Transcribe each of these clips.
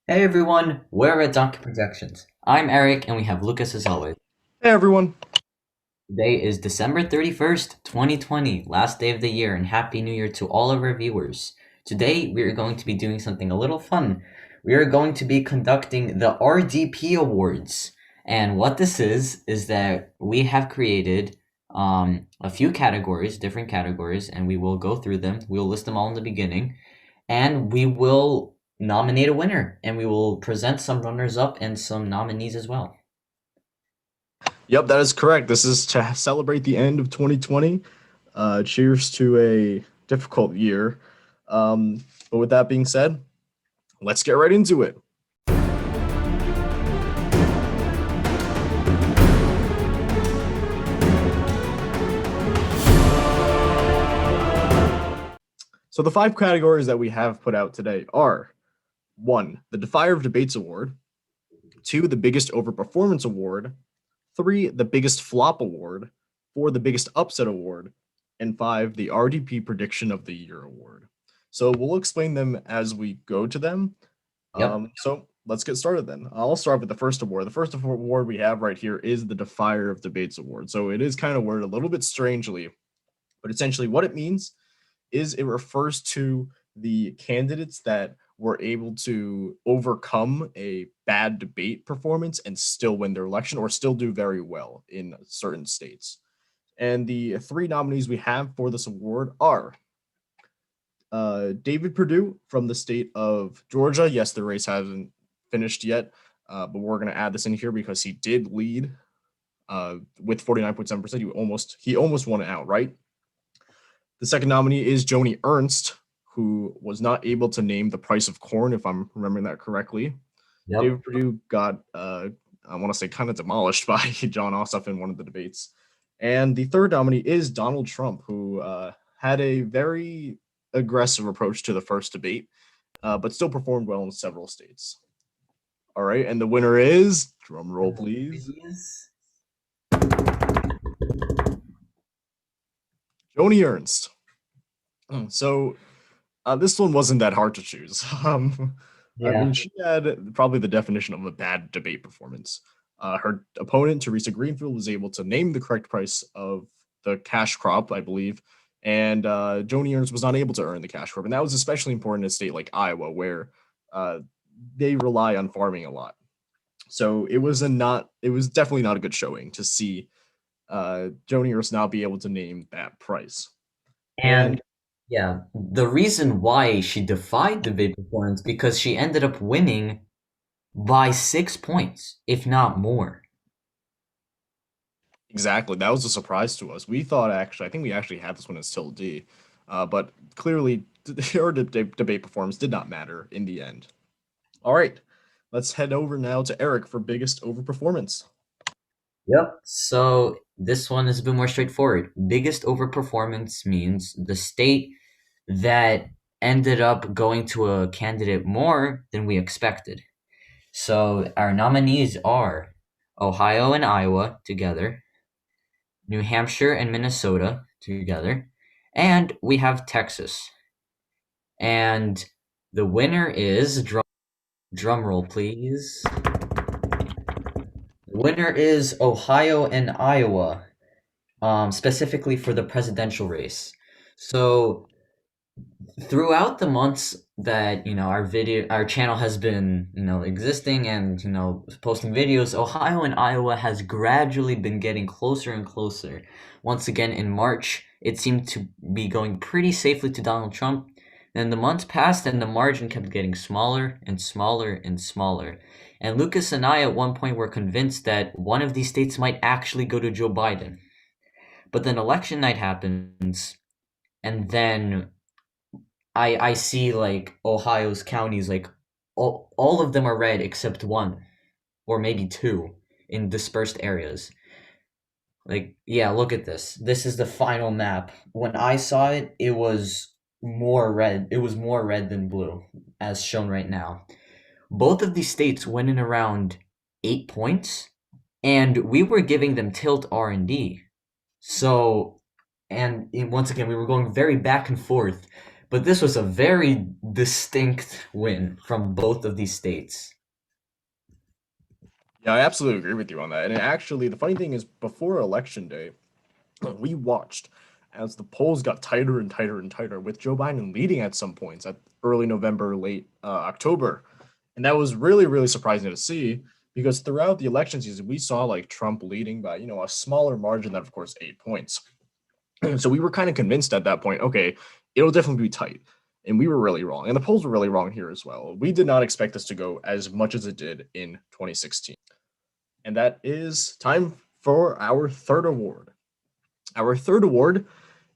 Hey everyone, we're at Donkey Projections. I'm Eric, and we have Lucas as always. Hey everyone. Today is December 31st, 2020, last day of the year, and Happy New Year to all of our viewers. Today, we are going to be doing something a little fun. We are going to be conducting the RDP Awards. And what this is that we have created a few categories, different categories, and we will go through them. We'll list them all in the beginning, and we will nominate a winner, and we will present some runners up and some nominees as well. Yep, that is correct. This is to celebrate the end of 2020. Cheers to a difficult year. But with that being said, let's get right into it. So the five categories that we have put out today are: one, the Defier of Debates Award; two, the Biggest Overperformance Award; three, the Biggest Flop Award; four, the Biggest Upset Award; and five, the RDP Prediction of the Year Award. So we'll explain them as we go to them. Yep. So let's get started then. I'll start with the first award. The first award we have right here is the Defier of Debates Award. So it is kind of worded a little bit strangely, but essentially what it means is it refers to the candidates that were able to overcome a bad debate performance and still win their election or still do very well in certain states. And the three nominees we have for this award are David Perdue from the state of Georgia. Yes, the race hasn't finished yet, but we're going to add this in here because he did lead with 49.7%. He almost won it outright. The second nominee is Joni Ernst, who was not able to name the price of corn, if I'm remembering that correctly. Yep. David Perdue got, I want to say, kind of demolished by John Ossoff in one of the debates. And the third nominee is Donald Trump, who had a very aggressive approach to the first debate, but still performed well in several states. All right, and the winner is, drum roll please, Please. Joni Ernst. So this one wasn't that hard to choose. I Yeah. mean, she had probably the definition of a bad debate performance. Her opponent, Teresa Greenfield, was able to name the correct price of the cash crop, I believe, and Joni Ernst was not able to earn the cash crop, and that was especially important in a state like Iowa, where uh, they rely on farming a lot. So it was definitely not a good showing to see Joni Ernst not be able to name that price. And And yeah, the reason why she defied the bid performance because she ended up winning by 6 points, if not more. exactly. That was a surprise to us. We thought actually, I think we actually had this one as Till D, but clearly her debate performance did not matter in the end. All right, let's head over now to Eric for biggest overperformance. Yep. So this one is a bit more straightforward. Biggest overperformance means the state that ended up going to a candidate more than we expected. So our nominees are Ohio and Iowa together, New Hampshire and Minnesota together, and we have Texas. And the winner is drum roll please. The winner is Ohio and Iowa, specifically for the presidential race. So throughout the months that our channel has been existing and posting videos, Ohio and Iowa has gradually been getting closer and closer. Once again in March it seemed to be going pretty safely to Donald Trump. Then the months passed and the margin kept getting smaller and smaller and smaller, and Lucas and I at one point were convinced that one of these states might actually go to Joe Biden. But then election night happens, and then I see like Ohio's counties, like all of them are red except one or maybe two in dispersed areas. Like, yeah, look at this. This is the final map. When I saw it, it was more red. It was more red than blue, as shown right now. Both of these states went in around 8 points, and we were giving them tilt R&D. So, once again, we were going very back and forth But this was a very distinct win from both of these states. Yeah, I absolutely agree with you on that. And actually, the funny thing is, before election day, we watched as the polls got tighter and tighter and tighter, with Joe Biden leading at some points at early November, late October. And that was really, really surprising to see because throughout the election season, we saw like Trump leading by, a smaller margin than, of course, 8 points. So we were kind of convinced at that point, okay, it'll definitely be tight. And we were really wrong. And the polls were really wrong here as well. We did not expect this to go as much as it did in 2016. And that is time for our third award. Our third award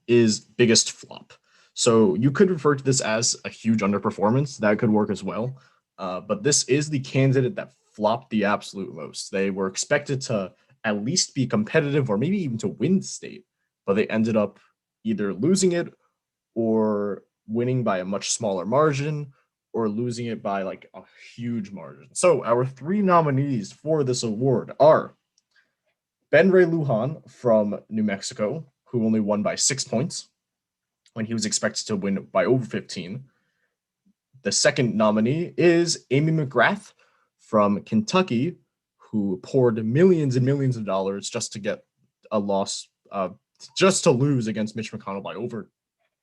is biggest flop. So you could refer to this as a huge underperformance. That could work as well. But this is the candidate that flopped the absolute most. They were expected to at least be competitive or maybe even to win the state, but they ended up either losing it or winning by a much smaller margin or losing it by like a huge margin. So our three nominees for this award are Ben Ray Lujan from New Mexico, who only won by 6 points when he was expected to win by over 15. The second nominee is Amy McGrath from Kentucky, who poured millions and millions of dollars just to get a loss, just to lose against Mitch McConnell by over,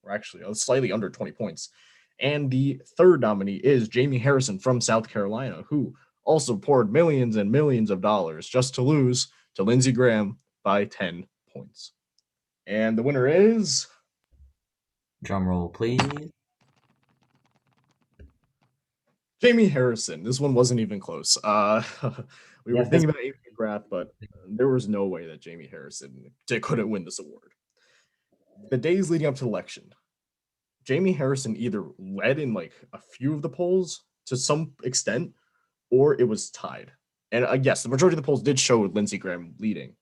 or actually slightly under 20 points. And the third nominee is Jamie Harrison from South Carolina, who also poured millions and millions of dollars just to lose to Lindsey Graham by 10 points. And the winner is Drum roll, please. Jamie Harrison. This one wasn't even close. We were Yeah, this thinking about Amy McGrath, but there was no way that Jamie Harrison couldn't win this award. The days leading up to the election, Jamie Harrison either led in like a few of the polls to some extent, or it was tied. And yes, the majority of the polls did show Lindsey Graham leading,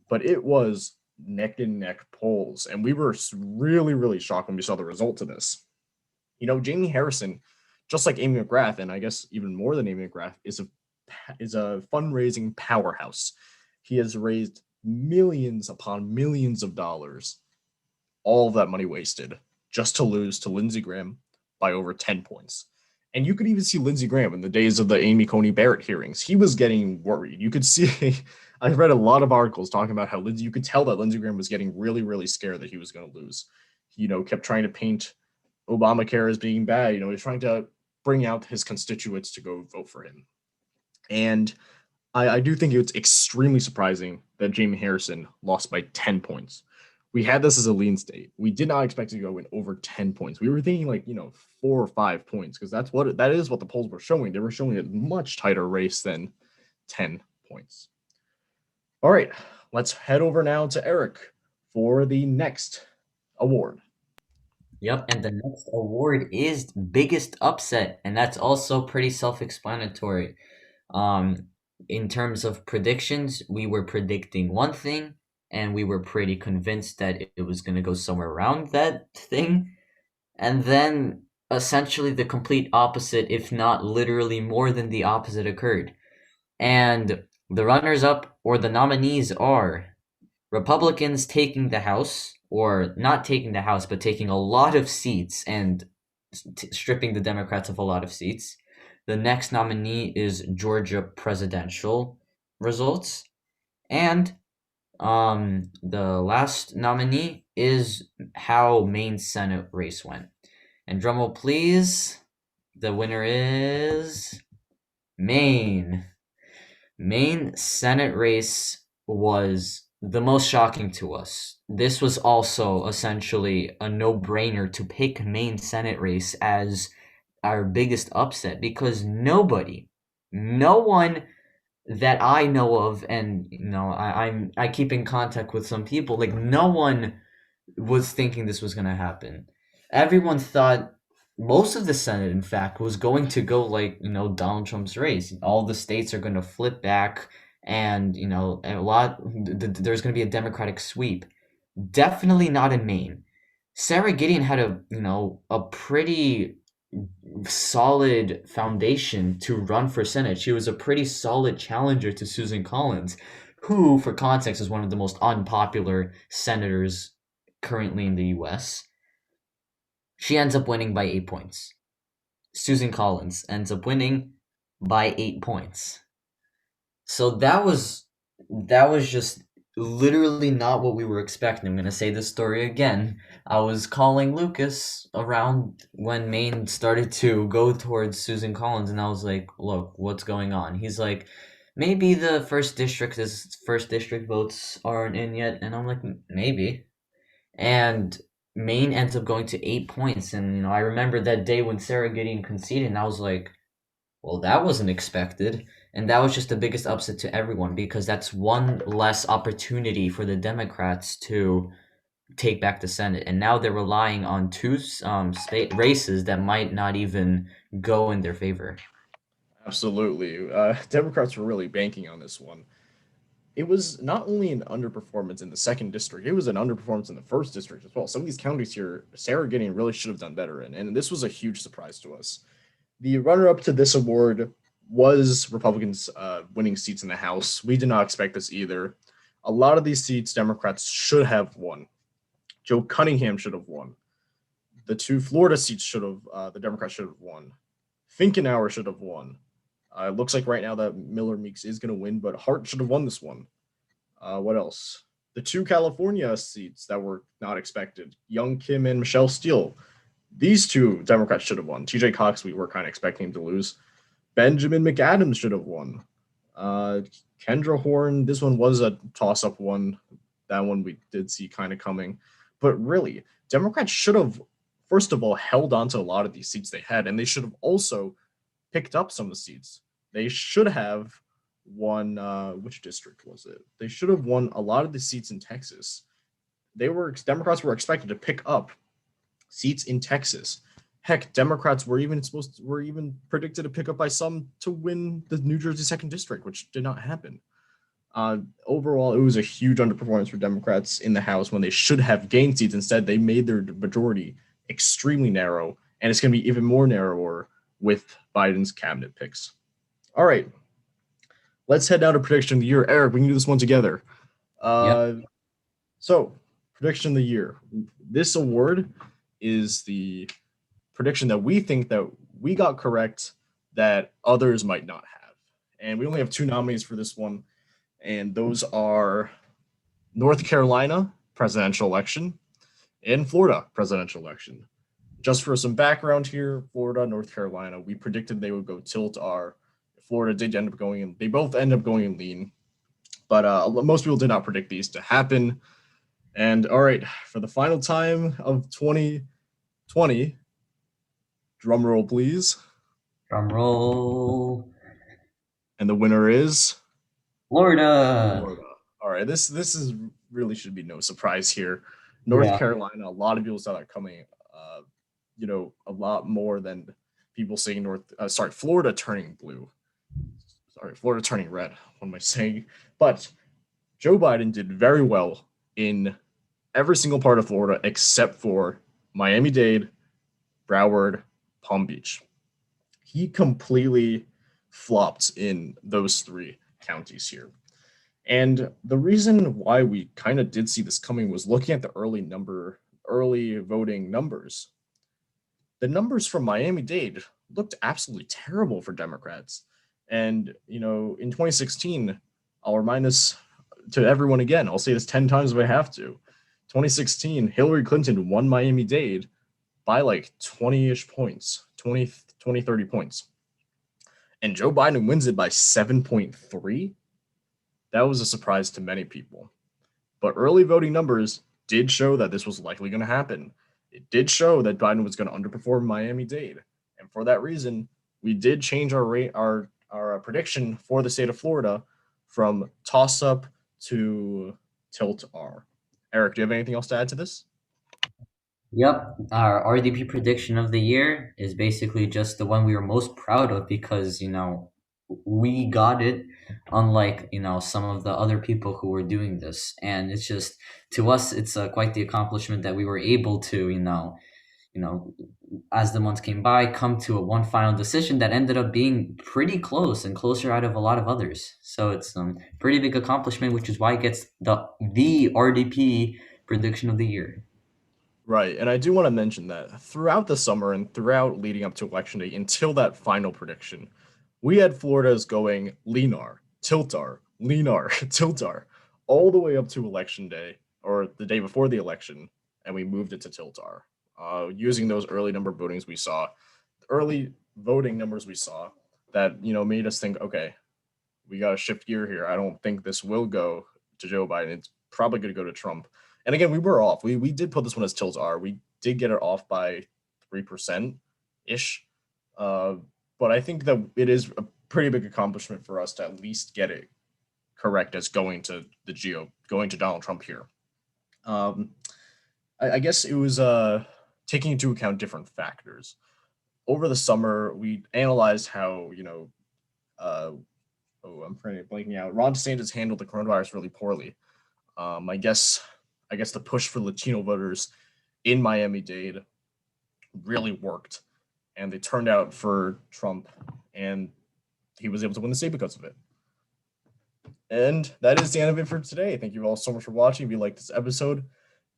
but it was neck and neck polls. And we were really, really shocked when we saw the result of this. Jamie Harrison, just like Amy McGrath, and I guess even more than Amy McGrath, is a fundraising powerhouse. He has raised millions upon millions of dollars, all of that money wasted, just to lose to Lindsey Graham by over 10 points. And you could even see Lindsey Graham in the days of the Amy Coney Barrett hearings. He was getting worried. You could see, I read a lot of articles talking about how you could tell that Lindsey Graham was getting really, really scared that he was going to lose. He, kept trying to paint Obamacare as being bad. He's trying to bring out his constituents to go vote for him. And I do think it's extremely surprising that Jamie Harrison lost by 10 points. We had this as a lean state. We did not expect to go in over 10 points. We were thinking 4 or 5 points because that is what the polls were showing. They were showing a much tighter race than 10 points. All right, let's head over now to Eric for the next award. Yep, and the next award is biggest upset, and that's also pretty self-explanatory. Um, in terms of predictions, we were predicting one thing, and we were pretty convinced that it was going to go somewhere around that thing. And then essentially the complete opposite, if not literally more than the opposite, occurred. And the runners up or the nominees are Republicans taking the House, or not taking the House, but taking a lot of seats and stripping the Democrats of a lot of seats. The next nominee is Georgia presidential results. And the last nominee is how Maine's Senate race went. And drumroll, please. The winner is Maine. Maine Senate race was the most shocking to us. This was also essentially a no-brainer to pick Maine Senate race as our biggest upset because no one that I know of, and I keep in contact with some people, like no one was thinking this was gonna happen. Everyone thought most of the Senate, in fact, was going to go like Donald Trump's race. All the states are going to flip back, and there's going to be a Democratic sweep. Definitely not in Maine. Sarah Gideon had a pretty solid foundation to run for Senate. She was a pretty solid challenger to Susan Collins, who, for context, is one of the most unpopular senators currently in the U.S. She ends up winning by 8 points. Susan Collins ends up winning by 8 points. So that was just literally not what we were expecting. I'm gonna say this story again. I was calling Lucas around when Maine started to go towards Susan Collins, and I was like, "Look, what's going on?" He's like, "Maybe the first district votes aren't in yet," and I'm like, "Maybe." And Maine ends up going to 8 points, and I remember that day when Sarah Gideon conceded, and I was like, well, that wasn't expected. And that was just the biggest upset to everyone because that's one less opportunity for the Democrats to take back the Senate. And now they're relying on two races that might not even go in their favor. Absolutely. Democrats were really banking on this one. It was not only an underperformance in the second district, it was an underperformance in the first district as well. Some of these counties here, Sarah Gideon really should have done better in, and this was a huge surprise to us. The runner up to this award was Republicans winning seats in the House. We did not expect this either. A lot of these seats, Democrats should have won. Joe Cunningham should have won. The two Florida seats the Democrats should have won. Finkenauer should have won. It looks like right now that Miller Meeks is going to win, but Hart should have won this one. What else? The two California seats that were not expected, Young Kim and Michelle Steele. These two Democrats should have won. TJ Cox, we were kind of expecting him to lose. Benjamin McAdams should have won. Kendra Horn, this one was a toss-up one. That one we did see kind of coming. But really, Democrats should have, first of all, held on to a lot of these seats they had, and they should have also picked up some of the seats. They should have won, which district was it? They should have won a lot of the seats in Texas. Democrats were expected to pick up seats in Texas. Heck, Democrats were even predicted to pick up by some to win the New Jersey second district, which did not happen. Overall, it was a huge underperformance for Democrats in the House when they should have gained seats. Instead, they made their majority extremely narrow, and it's going to be even more narrower with Biden's cabinet picks. All right, let's head down to prediction of the year. Eric, we can do this one together. Yep. So, prediction of the year. This award is the prediction that we think that we got correct that others might not have. And we only have two nominees for this one, and those are North Carolina presidential election and Florida presidential election. Just for some background here, Florida, North Carolina, we predicted they would go tilt R. Florida did end up going in, they both end up going in lean, but most people did not predict these to happen. And all right, for the final time of 2020, drum roll, please. Drum roll. And the winner is Florida. Florida. All right, this is really should be no surprise here. North Yeah. Carolina, a lot of people saw that coming. A lot more than people saying Florida turning blue. Sorry, Florida turning red. What am I saying? But Joe Biden did very well in every single part of Florida except for Miami-Dade, Broward, Palm Beach. He completely flopped in those three counties here. And the reason why we kind of did see this coming was looking at the early voting numbers. The numbers from Miami-Dade looked absolutely terrible for Democrats. And, in 2016, I'll remind this to everyone again. I'll say this 10 times if I have to. 2016, Hillary Clinton won Miami-Dade by like 20-ish points, 20, 30 points. And Joe Biden wins it by 7.3. That was a surprise to many people. But early voting numbers did show that this was likely going to happen. It did show that Biden was going to underperform Miami-Dade. And for that reason, we did change our prediction for the state of Florida from toss-up to tilt R. Eric, do you have anything else to add to this? Yep, our RDP prediction of the year is basically just the one we were most proud of because, we got it, unlike, some of the other people who were doing this. And it's just, to us, it's quite the accomplishment that we were able to, as the months came by, come to a one final decision that ended up being pretty close and closer out of a lot of others. So it's a pretty big accomplishment, which is why it gets the RDP prediction of the year. Right. And I do want to mention that throughout the summer and throughout leading up to election day until that final prediction, we had Florida's going Leanar, Tiltar, Leanar, Tiltar, all the way up to election day or the day before the election, and we moved it to Tiltar. Using those early number votings we saw, early voting numbers we saw that made us think, okay, we got to shift gear here. I don't think this will go to Joe Biden. It's probably going to go to Trump. And again, we were off. We did put this one as Tills R. We did get it off by 3% ish. But I think that it is a pretty big accomplishment for us to at least get it correct as going to the going to Donald Trump here. I guess it was taking into account different factors. Over the summer, we analyzed how, I'm blanking out. Ron DeSantis handled the coronavirus really poorly. I guess the push for Latino voters in Miami-Dade really worked, and they turned out for Trump, and he was able to win the state because of it. And that is the end of it for today. Thank you all so much for watching. If you like this episode,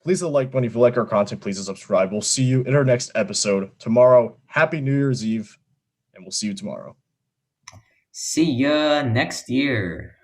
please hit the like button. If you like our content, please subscribe. We'll see you in our next episode tomorrow. Happy New Year's Eve, and we'll see you tomorrow. See ya next year.